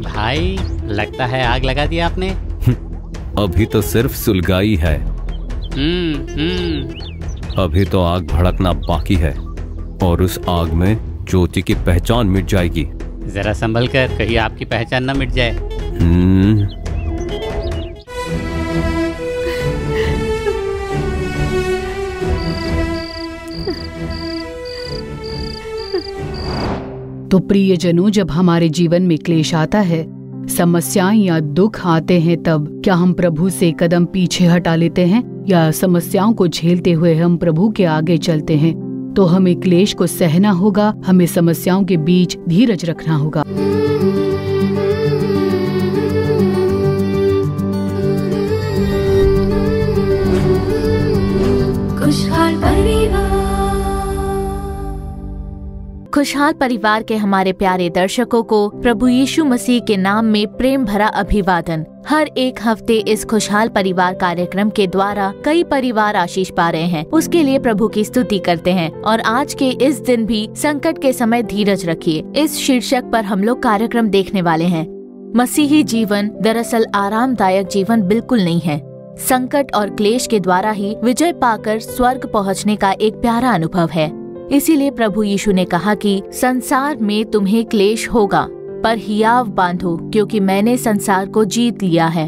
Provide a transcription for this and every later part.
भाई लगता है आग लगा दिया आपने। अभी तो सिर्फ सुलगाई है। अभी तो आग भड़कना बाकी है और उस आग में ज्योति की पहचान मिट जाएगी। जरा संभल कर, कहीं आपकी पहचान न मिट जाए। तो प्रियजनों, जब हमारे जीवन में क्लेश आता है, समस्याएं या दुख आते हैं, तब क्या हम प्रभु से कदम पीछे हटा लेते हैं या समस्याओं को झेलते हुए हम प्रभु के आगे चलते हैं? तो हमें क्लेश को सहना होगा, हमें समस्याओं के बीच धीरज रखना होगा। खुशहाल परिवार के हमारे प्यारे दर्शकों को प्रभु यीशु मसीह के नाम में प्रेम भरा अभिवादन। हर एक हफ्ते इस खुशहाल परिवार कार्यक्रम के द्वारा कई परिवार आशीष पा रहे हैं, उसके लिए प्रभु की स्तुति करते हैं। और आज के इस दिन भी संकट के समय धीरज रखिए, इस शीर्षक पर हम लोग कार्यक्रम देखने वाले हैं। मसीही जीवन दरअसल आरामदायक जीवन बिल्कुल नहीं है। संकट और क्लेश के द्वारा ही विजय पाकर स्वर्ग पहुँचने का एक प्यारा अनुभव है। इसीलिए प्रभु यीशु ने कहा कि संसार में तुम्हें क्लेश होगा, पर हियाव बांधो, क्योंकि मैंने संसार को जीत लिया है।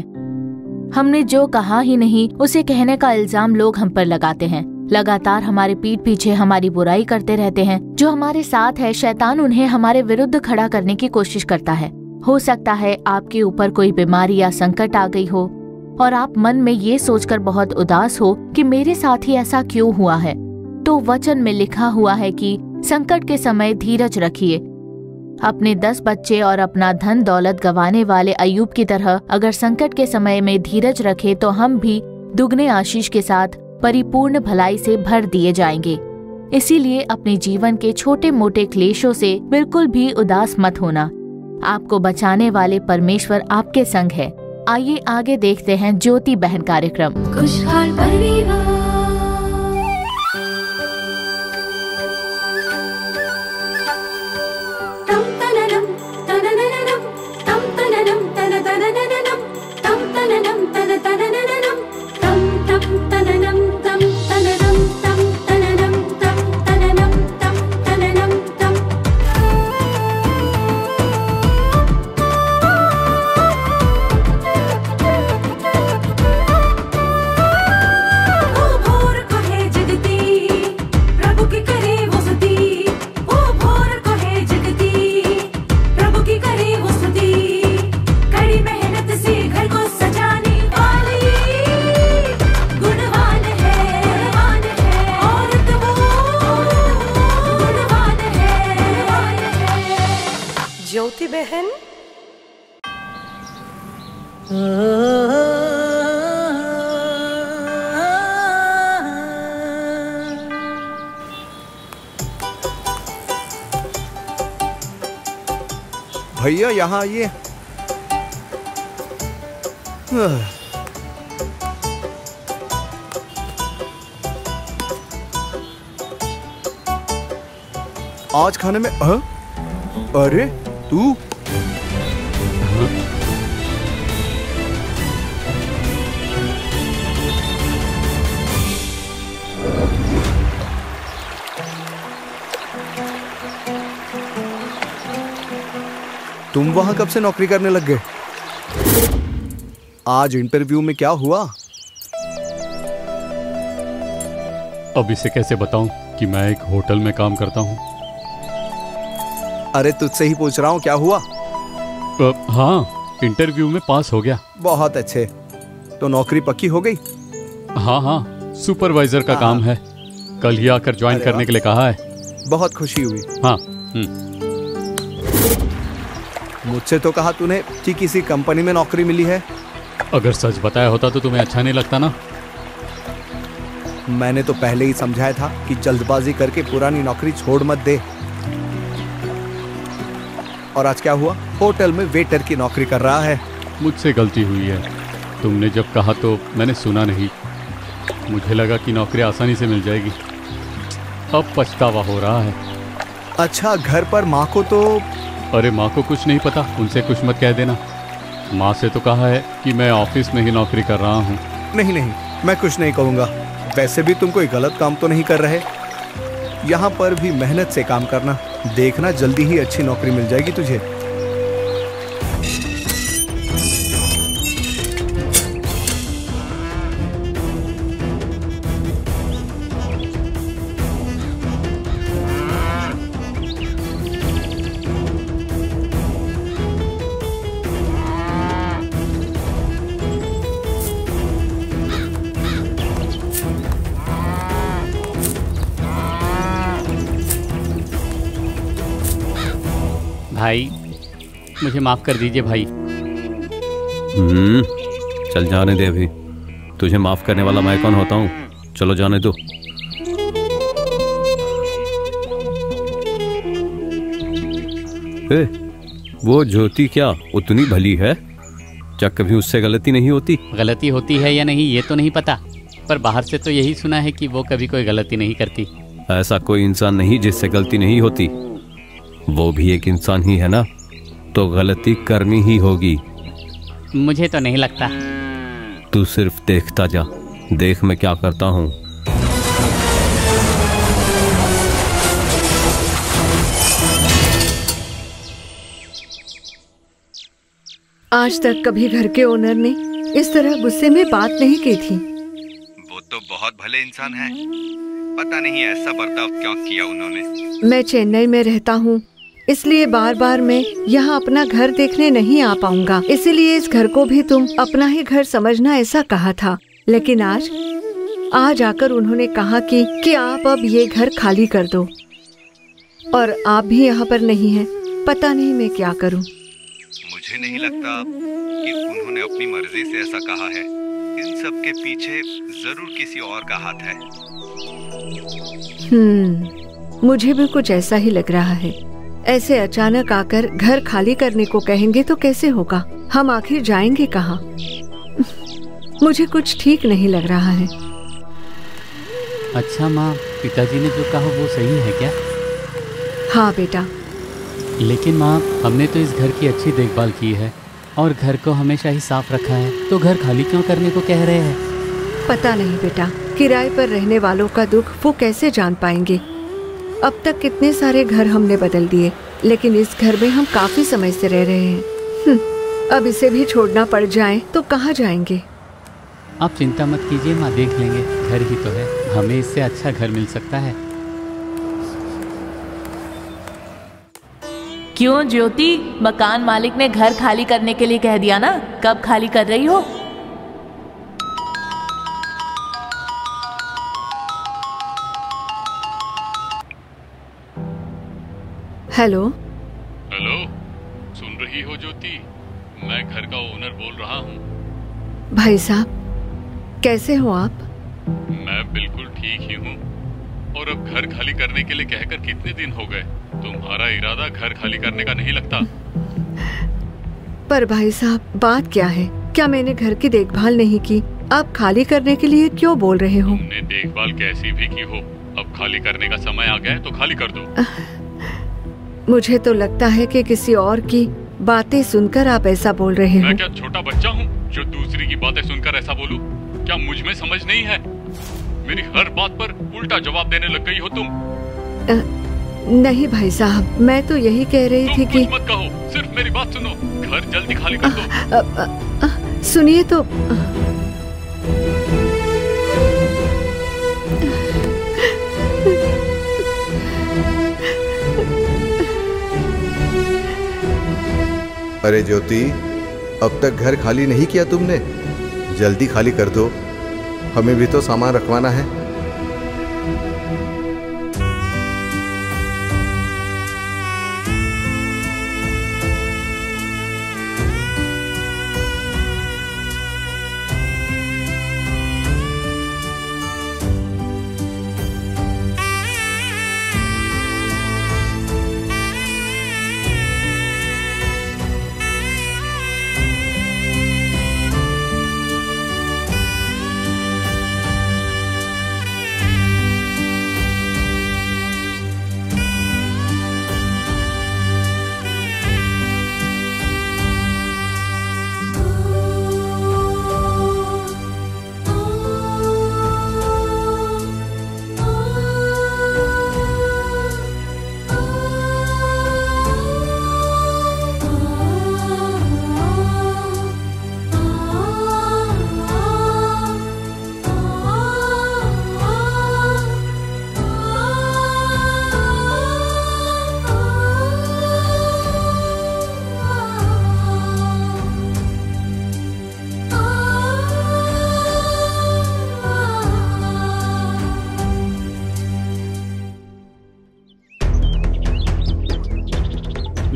हमने जो कहा ही नहीं उसे कहने का इल्जाम लोग हम पर लगाते हैं। लगातार हमारे पीठ पीछे हमारी बुराई करते रहते हैं। जो हमारे साथ है, शैतान उन्हें हमारे विरुद्ध खड़ा करने की कोशिश करता है। हो सकता है आपके ऊपर कोई बीमारी या संकट आ गई हो और आप मन में ये सोचकर बहुत उदास हो कि मेरे साथ ही ऐसा क्यों हुआ है। तो वचन में लिखा हुआ है कि संकट के समय धीरज रखिए। अपने 10 बच्चे और अपना धन दौलत गंवाने वाले अय्यूब की तरह अगर संकट के समय में धीरज रखें तो हम भी दुगने आशीष के साथ परिपूर्ण भलाई से भर दिए जाएंगे। इसीलिए अपने जीवन के छोटे मोटे क्लेशों से बिल्कुल भी उदास मत होना। आपको बचाने वाले परमेश्वर आपके संग है। आइए आगे देखते हैं ज्योति बहन कार्यक्रम। खुशहाल परिवार। ज्योति बहन। भैया यहाँ आइए। आज खाने में अरे तू तुम वहां कब से नौकरी करने लग गए? आज इंटरव्यू में क्या हुआ? अब इसे कैसे बताऊं कि मैं एक होटल में काम करता हूं। अरे तुझसे ही पूछ रहा हूँ, क्या हुआ? हाँ, इंटरव्यू में पास हो गया। बहुत अच्छे। तो नौकरी पक्की हो गई? हाँ, सुपरवाइजर का काम है। कल ही आकर ज्वाइन करने के लिए कहा है। बहुत खुशी हुई। हाँ। मुझसे तो कहा तूने कि किसी कंपनी में नौकरी मिली है। अगर सच बताया होता तो तुम्हें अच्छा नहीं लगता ना? मैंने तो पहले ही समझाया था कि जल्दबाजी करके पुरानी नौकरी छोड़ मत दे। और आज क्या हुआ? होटल में वेटर की नौकरी कर रहा है। मुझसे गलती हुई है। तुमने जब कहा तो मैंने सुना नहीं। मुझे लगा कि नौकरी आसानी से मिल जाएगी। अब पछतावा हो रहा है। अच्छा, घर पर माँ को तो अरे माँ को कुछ नहीं पता, उनसे कुछ मत कह देना। माँ से तो कहा है कि मैं ऑफिस में ही नौकरी कर रहा हूँ। नहीं नहीं, मैं कुछ नहीं कहूँगा। वैसे भी तुम कोई गलत काम तो नहीं कर रहे। यहाँ पर भी मेहनत से काम करना, देखना जल्दी ही अच्छी नौकरी मिल जाएगी तुझे। भाई मुझे माफ़ कर दीजिए भाई। चल जाने दे, अभी तुझे माफ करने वाला मैं कौन होता हूँ। चलो जाने दो। वो ज्योति क्या उतनी भली है? क्या कभी उससे गलती नहीं होती? गलती होती है या नहीं ये तो नहीं पता, पर बाहर से तो यही सुना है कि वो कभी कोई गलती नहीं करती। ऐसा कोई इंसान नहीं जिससे गलती नहीं होती। वो भी एक इंसान ही है ना, तो गलती करनी ही होगी। मुझे तो नहीं लगता। तू सिर्फ देखता जा, देख मैं क्या करता हूँ। आज तक कभी घर के ओनर ने इस तरह गुस्से में बात नहीं की थी। वो तो बहुत भले इंसान है, पता नहीं ऐसा बर्ताव क्यों किया उन्होंने। मैं चेन्नई में रहता हूँ, इसलिए बार बार मैं यहाँ अपना घर देखने नहीं आ पाऊंगा। इसीलिए इस घर को भी तुम अपना ही घर समझना, ऐसा कहा था। लेकिन आज आकर उन्होंने कहा कि आप अब ये घर खाली कर दो, और आप भी यहाँ पर नहीं हैं। पता नहीं मैं क्या करूँ। मुझे नहीं लगता कि उन्होंने अपनी मर्जी से ऐसा कहा है। इन सब के पीछे जरूर किसी और का हाथ है। मुझे भी कुछ ऐसा ही लग रहा है। ऐसे अचानक आकर घर खाली करने को कहेंगे तो कैसे होगा? हम आखिर जाएंगे कहाँ? मुझे कुछ ठीक नहीं लग रहा है। अच्छा माँ, पिताजी ने जो कहा वो सही है क्या? हाँ बेटा। लेकिन माँ, हमने तो इस घर की अच्छी देखभाल की है और घर को हमेशा ही साफ रखा है, तो घर खाली क्यों करने को कह रहे हैं? पता नहीं बेटा, किराए पर रहने वालों का दुख वो कैसे जान पाएंगे। अब तक कितने सारे घर हमने बदल दिए, लेकिन इस घर में हम काफी समय से रह रहे हैं। अब इसे भी छोड़ना पड़ जाए तो कहाँ जाएंगे? आप चिंता मत कीजिए माँ, देख लेंगे। घर ही तो है, हमें इससे अच्छा घर मिल सकता है। क्यों ज्योति, मकान मालिक ने घर खाली करने के लिए कह दिया ना? कब खाली कर रही हो? हेलो हेलो, सुन रही हो ज्योति? मैं घर का ओनर बोल रहा हूँ। भाई साहब, कैसे हो आप? मैं बिल्कुल ठीक ही हूँ। और अब घर खाली करने के लिए कहकर कितने दिन हो गए? तुम्हारा इरादा घर खाली करने का नहीं लगता। पर भाई साहब, बात क्या है? क्या मैंने घर की देखभाल नहीं की? आप खाली करने के लिए क्यों बोल रहे हो? तुमने देखभाल कैसी भी की हो, अब खाली करने का समय आ गया है तो खाली कर दो। मुझे तो लगता है कि किसी और की बातें सुनकर आप ऐसा बोल रहे हो। मैं क्या छोटा बच्चा हूँ जो दूसरी की बातें सुनकर ऐसा बोलूं? क्या मुझ में समझ नहीं है? मेरी हर बात पर उल्टा जवाब देने लग गई हो तुम। नहीं भाई साहब, मैं तो यही कह रही थी कि... कुछ मत कहो, सिर्फ मेरी बात सुनो। घर जल्दी खाली कर दो। सुनिए तो... अरे ज्योति, अब तक घर खाली नहीं किया तुमने? जल्दी खाली कर दो, हमें भी तो सामान रखवाना है।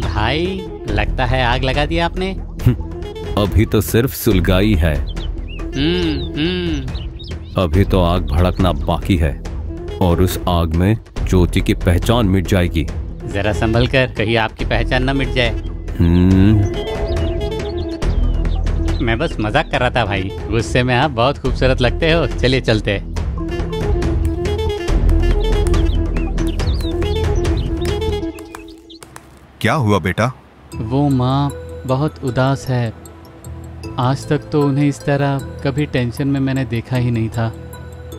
भाई लगता है आग लगा दिया आपने। अभी तो सिर्फ सुलगाई है, अभी तो आग भड़कना बाकी है और उस आग में ज्योति की पहचान मिट जाएगी। जरा संभल कर, कहीं आपकी पहचान न मिट जाए। मैं बस मजाक कर रहा था भाई, गुस्से में आप बहुत खूबसूरत लगते हो। चलिए चलते। क्या हुआ बेटा? वो माँ बहुत उदास है। आज तक तो उन्हें इस तरह कभी टेंशन में मैंने देखा ही नहीं था।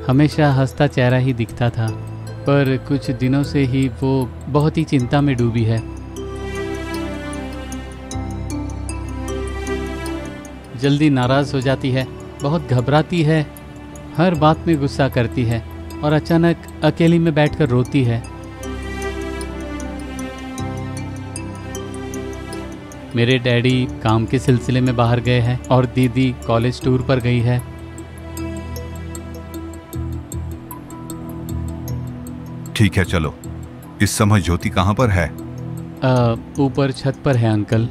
हमेशा हंसता चेहरा ही दिखता था, पर कुछ दिनों से ही वो बहुत ही चिंता में डूबी है। जल्दी नाराज़ हो जाती है, बहुत घबराती है, हर बात में गुस्सा करती है और अचानक अकेली में बैठकर रोती है। मेरे डैडी काम के सिलसिले में बाहर गए हैं और दीदी कॉलेज टूर पर गई है। ठीक है चलो। इस समय ज्योति कहाँ पर है? ऊपर छत पर है अंकल।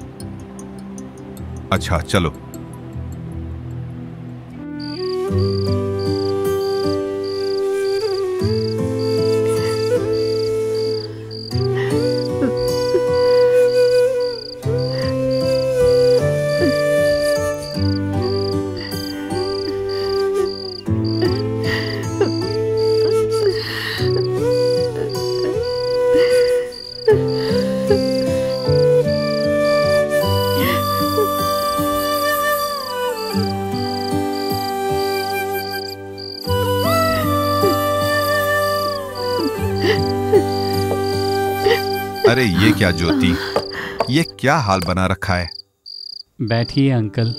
अच्छा चलो। अरे ये क्या ज्योति, ये क्या हाल बना रखा है? बैठिए अंकल।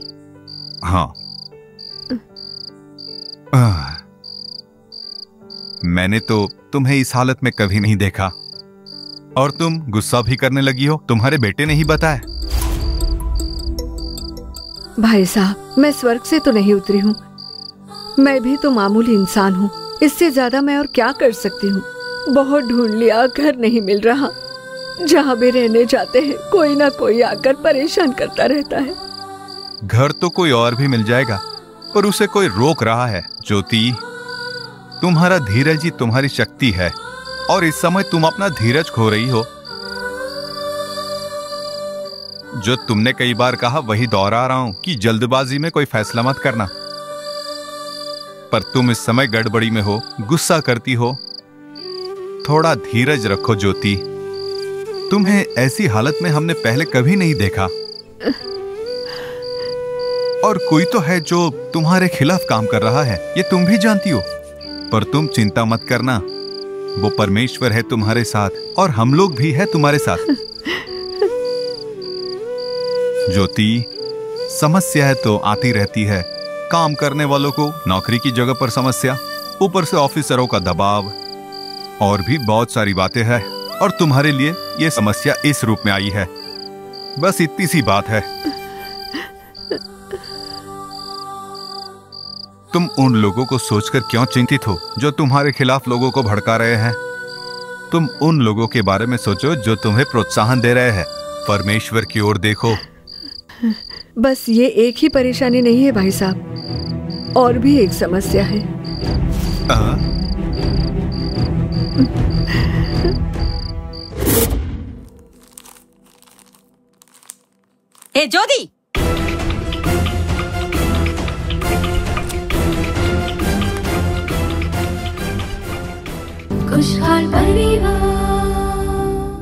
हाँ। मैंने तो तुम्हें इस हालत में कभी नहीं देखा और तुम गुस्सा भी करने लगी हो। तुम्हारे बेटे ने ही बताया? भाई साहब, मैं स्वर्ग से तो नहीं उतरी हूँ, मैं भी तो मामूली इंसान हूँ। इससे ज्यादा मैं और क्या कर सकती हूँ। बहुत ढूंढ लिया, घर नहीं मिल रहा। जहाँ भी रहने जाते हैं कोई ना कोई आकर परेशान करता रहता है। घर तो कोई और भी मिल जाएगा, पर उसे कोई रोक रहा है। ज्योति, तुम्हारा धीरज ही तुम्हारी शक्ति है और इस समय तुम अपना धीरज खो रही हो। जो तुमने कई बार कहा वही दोहरा रहा हूं कि जल्दबाजी में कोई फैसला मत करना। पर तुम इस समय गड़बड़ी में हो, गुस्सा करती हो। थोड़ा धीरज रखो ज्योति। तुम्हें ऐसी हालत में हमने पहले कभी नहीं देखा। और कोई तो है जो तुम्हारे खिलाफ काम कर रहा है, ये तुम भी जानती हो। पर तुम चिंता मत करना, वो परमेश्वर है तुम्हारे साथ और हम लोग भी है तुम्हारे साथ। ज्योति, समस्या तो आती रहती है। काम करने वालों को नौकरी की जगह पर समस्या, ऊपर से ऑफिसरों का दबाव और भी बहुत सारी बातें हैं। और तुम्हारे लिए ये समस्या इस रूप में आई है। बस इतनी सी बात है। तुम उन लोगों को सोचकर क्यों चिंतित हो जो तुम्हारे खिलाफ लोगों को भड़का रहे हैं? तुम उन लोगों के बारे में सोचो जो तुम्हें प्रोत्साहन दे रहे हैं। परमेश्वर की ओर देखो। बस ये एक ही परेशानी नहीं है भाई साहब, और भी एक समस्या है। ए ज्योति, खुशहाल परिवार।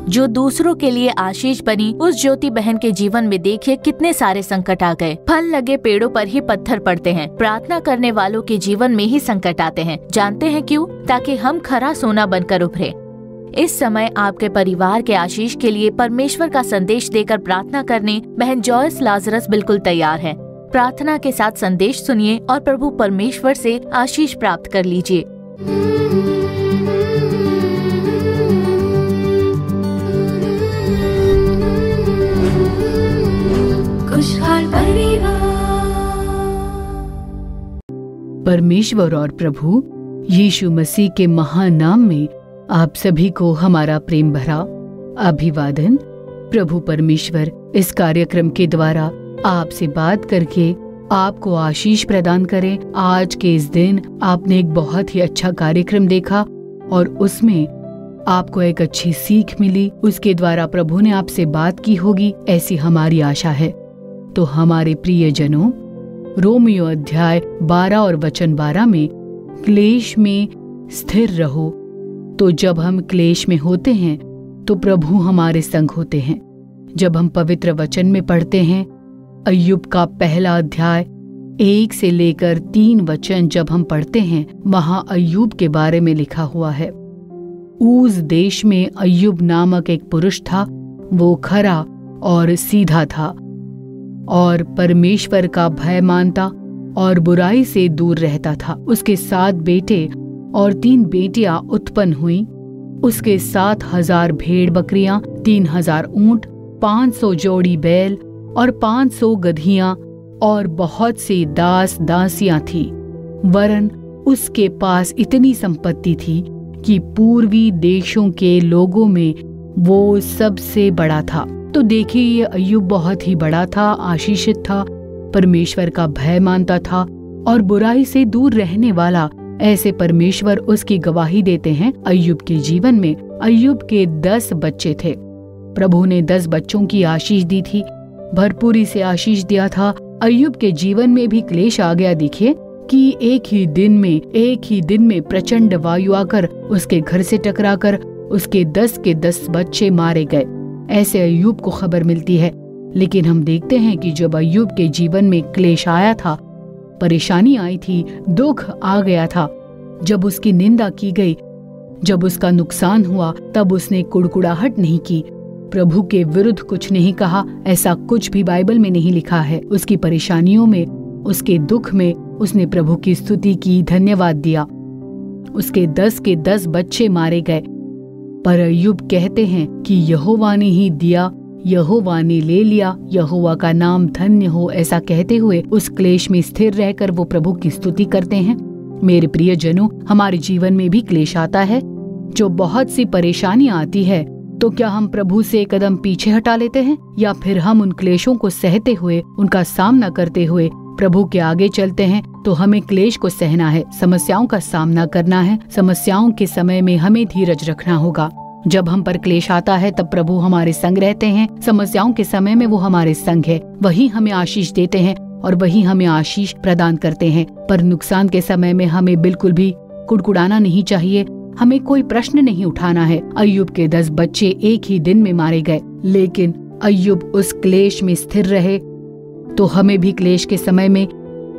जो दूसरों के लिए आशीष बनी, उस ज्योति बहन के जीवन में देखिए कितने सारे संकट आ गए। फल लगे पेड़ों पर ही पत्थर पड़ते हैं। प्रार्थना करने वालों के जीवन में ही संकट आते हैं। जानते हैं क्यों? ताकि हम खरा सोना बनकर उभरे। इस समय आपके परिवार के आशीष के लिए परमेश्वर का संदेश देकर प्रार्थना करने बहन जॉयस लाजरस बिल्कुल तैयार है। प्रार्थना के साथ संदेश सुनिए और प्रभु परमेश्वर से आशीष प्राप्त कर लीजिए। खुशहाल परिवार। परमेश्वर और प्रभु यीशु मसीह के महान नाम में आप सभी को हमारा प्रेम भरा अभिवादन। प्रभु परमेश्वर इस कार्यक्रम के द्वारा आपसे बात करके आपको आशीष प्रदान करें। आज के इस दिन आपने एक बहुत ही अच्छा कार्यक्रम देखा और उसमें आपको एक अच्छी सीख मिली। उसके द्वारा प्रभु ने आपसे बात की होगी, ऐसी हमारी आशा है। तो हमारे प्रियजनों, रोमियो अध्याय 12 और वचन 12 में क्लेश में स्थिर रहो। तो जब हम क्लेश में होते हैं तो प्रभु हमारे संग होते हैं। जब हम पवित्र वचन में पढ़ते हैं, अय्यूब का पहला अध्याय 1 से लेकर 3 वचन जब हम पढ़ते हैं, वहां अय्यूब के बारे में लिखा हुआ है। ऊज देश में अय्यूब नामक एक पुरुष था। वो खरा और सीधा था और परमेश्वर का भय मानता और बुराई से दूर रहता था। उसके 7 बेटे और 3 बेटियां उत्पन्न हुई। उसके 7,000 भेड़ बकरियां, 3,000 ऊंट, 500 जोड़ी बैल और 500 गधियां और बहुत सी दास दासियां थी। वरन उसके पास इतनी संपत्ति थी कि पूर्वी देशों के लोगों में वो सबसे बड़ा था। तो देखिए, ये अय्यूब बहुत ही बड़ा था, आशीषित था, परमेश्वर का भय मानता था और बुराई से दूर रहने वाला। ऐसे परमेश्वर उसकी गवाही देते हैं। अय्यूब के जीवन में अय्यूब के 10 बच्चे थे। प्रभु ने 10 बच्चों की आशीष दी थी, भरपूरी से आशीष दिया था। अय्यूब के जीवन में भी क्लेश आ गया। देखिए कि एक ही दिन में प्रचंड वायु आकर उसके घर से टकराकर उसके 10 के 10 बच्चे मारे गए। ऐसे अय्यूब को खबर मिलती है। लेकिन हम देखते हैं कि जब अय्यूब के जीवन में क्लेश आया था, परेशानी आई थी, दुख आ गया था, जब उसकी निंदा की गई, जब उसका नुकसान हुआ, तब उसने कुड़कुड़ाहट नहीं की, प्रभु के विरुद्ध कुछ नहीं कहा। ऐसा कुछ भी बाइबल में नहीं लिखा है। उसकी परेशानियों में, उसके दुख में उसने प्रभु की स्तुति की, धन्यवाद दिया। उसके 10 के 10 बच्चे मारे गए, पर अय्यूब कहते हैं कि यहोवा ने ही दिया, यहोवा ने ले लिया, यहोवा का नाम धन्य हो। ऐसा कहते हुए उस क्लेश में स्थिर रहकर वो प्रभु की स्तुति करते हैं। मेरे प्रिय जनों, हमारे जीवन में भी क्लेश आता है, जो बहुत सी परेशानी आती है, तो क्या हम प्रभु से एक कदम पीछे हटा लेते हैं या फिर हम उन क्लेशों को सहते हुए, उनका सामना करते हुए प्रभु के आगे चलते हैं? तो हमें क्लेश को सहना है, समस्याओं का सामना करना है। समस्याओं के समय में हमें धीरज रखना होगा। जब हम पर क्लेश आता है तब प्रभु हमारे संग रहते हैं। समस्याओं के समय में वो हमारे संग है, वही हमें आशीष देते हैं और वही हमें आशीष प्रदान करते हैं। पर नुकसान के समय में हमें बिल्कुल भी कुड़कुड़ाना नहीं चाहिए, हमें कोई प्रश्न नहीं उठाना है। अय्यूब के 10 बच्चे एक ही दिन में मारे गए, लेकिन अय्यूब उस क्लेश में स्थिर रहे। तो हमें भी क्लेश के समय में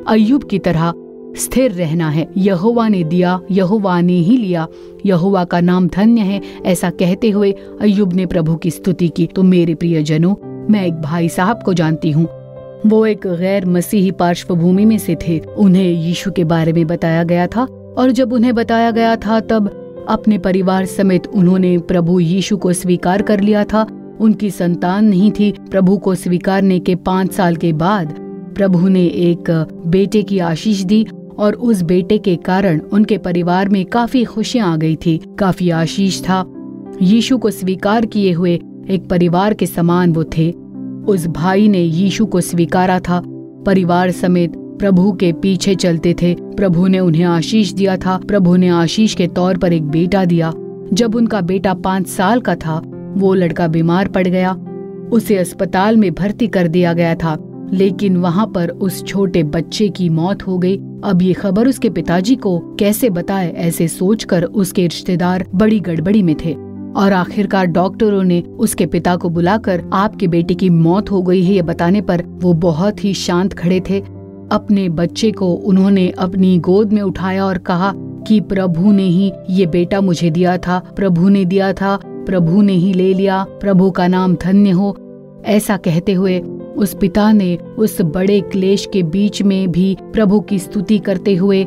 अय्यूब की तरह स्थिर रहना है। यहोवा ने दिया, यहोवा ने ही लिया, यहोवा का नाम धन्य है। ऐसा कहते हुए अय्यूब ने प्रभु की स्तुति की। तो मेरे प्रियजनों, मैं एक भाई साहब को जानती हूँ। वो एक गैर मसीही पार्श्वभूमि में से थे। उन्हें यीशु के बारे में बताया गया था और जब उन्हें बताया गया था तब अपने परिवार समेत उन्होंने प्रभु यीशु को स्वीकार कर लिया था। उनकी संतान नहीं थी। प्रभु को स्वीकारने के 5 साल के बाद प्रभु ने एक बेटे की आशीष दी और उस बेटे के कारण उनके परिवार में काफी खुशियां आ गई थी, काफी आशीष था। यीशु को स्वीकार किए हुए एक परिवार के समान वो थे। उस भाई ने यीशु को स्वीकारा था, परिवार समेत प्रभु के पीछे चलते थे। प्रभु ने उन्हें आशीष दिया था। प्रभु ने आशीष के तौर पर एक बेटा दिया। जब उनका बेटा 5 साल का था, वो लड़का बीमार पड़ गया। उसे अस्पताल में भर्ती कर दिया गया था, लेकिन वहाँ पर उस छोटे बच्चे की मौत हो गई। अब ये खबर उसके पिताजी को कैसे बताए, ऐसे सोचकर उसके रिश्तेदार बड़ी गड़बड़ी में थे और आखिरकार डॉक्टरों ने उसके पिता को बुलाकर आपके बेटे की मौत हो गई है ये बताने पर वो बहुत ही शांत खड़े थे। अपने बच्चे को उन्होंने अपनी गोद में उठाया और कहा कि प्रभु ने ही ये बेटा मुझे दिया था, प्रभु ने दिया था, प्रभु ने ही ले लिया, प्रभु का नाम धन्य हो। ऐसा कहते हुए उस पिता ने उस बड़े क्लेश के बीच में भी प्रभु की स्तुति करते हुए,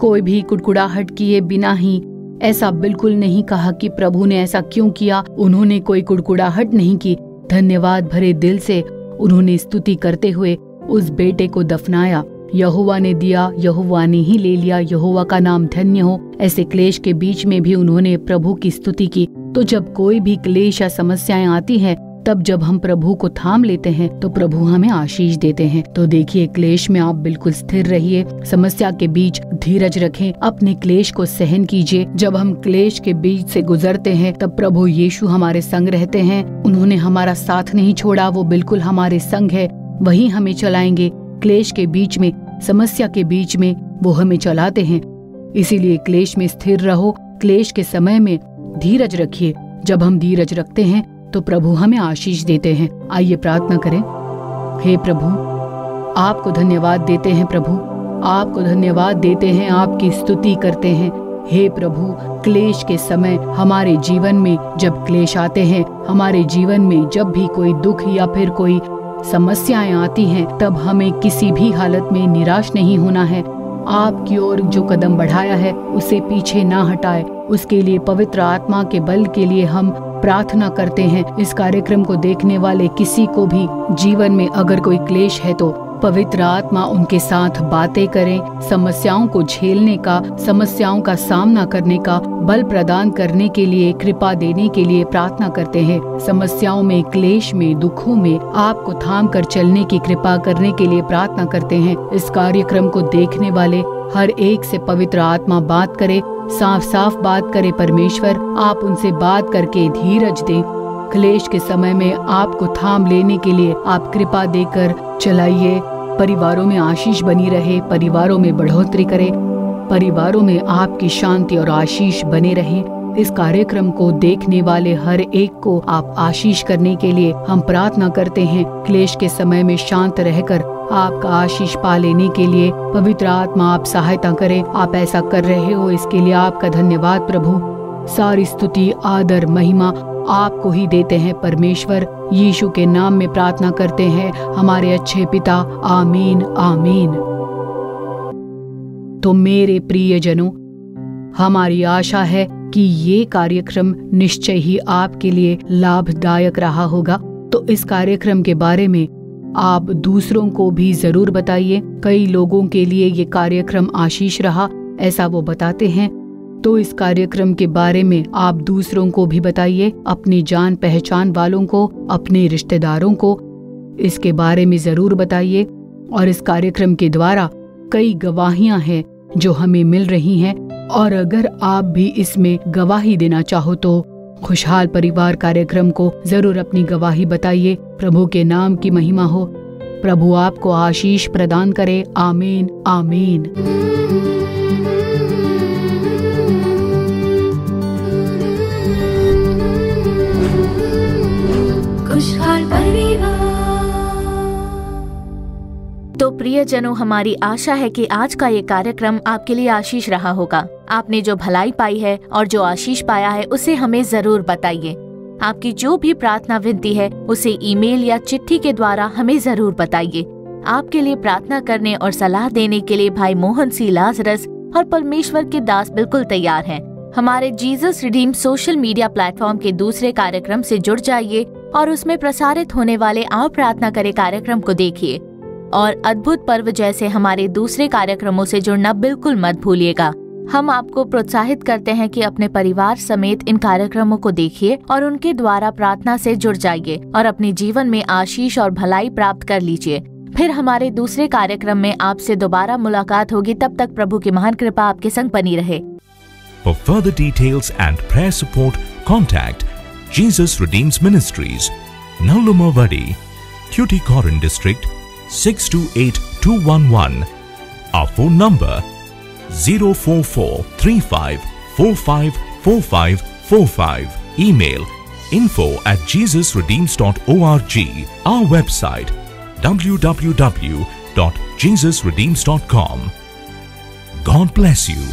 कोई भी कुड़कुड़ाहट किए बिना ही, ऐसा बिल्कुल नहीं कहा कि प्रभु ने ऐसा क्यों किया। उन्होंने कोई कुड़कुड़ाहट नहीं की, धन्यवाद भरे दिल से उन्होंने स्तुति करते हुए उस बेटे को दफनाया। यहोवा ने दिया, यहोवा ने ही ले लिया, यहोवा का नाम धन्य हो। ऐसे क्लेश के बीच में भी उन्होंने प्रभु की स्तुति की। तो जब कोई भी क्लेश या समस्याएं आती हैं तब जब हम प्रभु को थाम लेते हैं तो प्रभु हमें आशीष देते हैं। तो देखिए, क्लेश में आप बिल्कुल स्थिर रहिए, समस्या के बीच धीरज रखें, अपने क्लेश को सहन कीजिए। जब हम क्लेश के बीच से गुजरते हैं तब प्रभु यीशु हमारे संग रहते हैं। उन्होंने हमारा साथ नहीं छोड़ा, वो बिल्कुल हमारे संग है, वही हमें चलाएंगे। क्लेश के बीच में, समस्या के बीच में वो हमें चलाते हैं। इसीलिए क्लेश में स्थिर रहो, क्लेश के समय में धीरज रखिए। जब हम धीरज रखते हैं तो प्रभु हमें आशीष देते हैं। आइए प्रार्थना करें। हे प्रभु, आपको धन्यवाद देते हैं प्रभु, आपको धन्यवाद देते हैं, आपकी स्तुति करते हैं। हे प्रभु, क्लेश के समय हमारे जीवन में जब क्लेश आते हैं, हमारे जीवन में जब भी कोई दुख या फिर कोई समस्याएं आती हैं, तब हमें किसी भी हालत में निराश नहीं होना है। आपकी ओर जो कदम बढ़ाया है उसे पीछे ना हटाए। उसके लिए पवित्र आत्मा के बल के लिए हम प्रार्थना करते हैं। इस कार्यक्रम को देखने वाले किसी को भी जीवन में अगर कोई क्लेश है तो पवित्र आत्मा उनके साथ बातें करें, समस्याओं को झेलने का, समस्याओं का सामना करने का बल प्रदान करने के लिए, कृपा देने के लिए प्रार्थना करते हैं। समस्याओं में, क्लेश में, दुखों में आपको थाम कर चलने की कृपा करने के लिए प्रार्थना करते हैं। इस कार्यक्रम को देखने वाले हर एक से पवित्र आत्मा बात करे, साफ साफ बात करे। परमेश्वर, आप उनसे बात करके धीरज दें। क्लेश के समय में आपको थाम लेने के लिए आप कृपा देकर चलाइए। परिवारों में आशीष बनी रहे, परिवारों में बढ़ोतरी करे, परिवारों में आपकी शांति और आशीष बने रहे। इस कार्यक्रम को देखने वाले हर एक को आप आशीष करने के लिए हम प्रार्थना करते हैं। क्लेश के समय में शांत रहकर आपका आशीष पा लेने के लिए पवित्र आत्मा आप सहायता करें। आप ऐसा कर रहे हो, इसके लिए आपका धन्यवाद प्रभु। सारी स्तुति, आदर, महिमा आपको ही देते हैं परमेश्वर। यीशु के नाम में प्रार्थना करते हैं हमारे अच्छे पिता, आमीन आमीन। तो मेरे प्रियजनों, हमारी आशा है कि ये कार्यक्रम निश्चय ही आपके लिए लाभदायक रहा होगा। तो इस कार्यक्रम के बारे में आप दूसरों को भी जरूर बताइए। कई लोगों के लिए ये कार्यक्रम आशीष रहा, ऐसा वो बताते हैं। तो इस कार्यक्रम के बारे में आप दूसरों को भी बताइए, अपनी जान पहचान वालों को, अपने रिश्तेदारों को इसके बारे में जरूर बताइए। और इस कार्यक्रम के द्वारा कई गवाहियां हैं जो हमें मिल रही हैं, और अगर आप भी इसमें गवाही देना चाहो तो खुशहाल परिवार कार्यक्रम को जरूर अपनी गवाही बताइए। प्रभु के नाम की महिमा हो। प्रभु आपको आशीष प्रदान करे। आमीन आमीन। खुशहाल परिवार। तो प्रियजनों, हमारी आशा है कि आज का ये कार्यक्रम आपके लिए आशीष रहा होगा। आपने जो भलाई पाई है और जो आशीष पाया है उसे हमें जरूर बताइए। आपकी जो भी प्रार्थना विनती है उसे ईमेल या चिट्ठी के द्वारा हमें जरूर बताइए। आपके लिए प्रार्थना करने और सलाह देने के लिए भाई मोहन सी लाजरस और परमेश्वर के दास बिल्कुल तैयार हैं। हमारे Jesus redeem social media platform के दूसरे कार्यक्रम से जुड़ जाइए और उसमें प्रसारित होने वाले आओ प्रार्थना करें कार्यक्रम को देखिए। और अद्भुत पर्व जैसे हमारे दूसरे कार्यक्रमों से जुड़ना बिल्कुल मत भूलिएगा। हम आपको प्रोत्साहित करते हैं कि अपने परिवार समेत इन कार्यक्रमों को देखिए और उनके द्वारा प्रार्थना से जुड़ जाइए और अपने जीवन में आशीष और भलाई प्राप्त कर लीजिए। फिर हमारे दूसरे कार्यक्रम में आपसे दोबारा मुलाकात होगी। तब तक प्रभु की महान कृपा आपके संग बनी रहे। For further details and prayer support, contact Jesus Redeems Ministries, Nallumavadi, Tuticorin District, 628211. Our phone number 04435454545. Email info@jesusredeems.org. Our website www.jesusredeems.com. God bless you.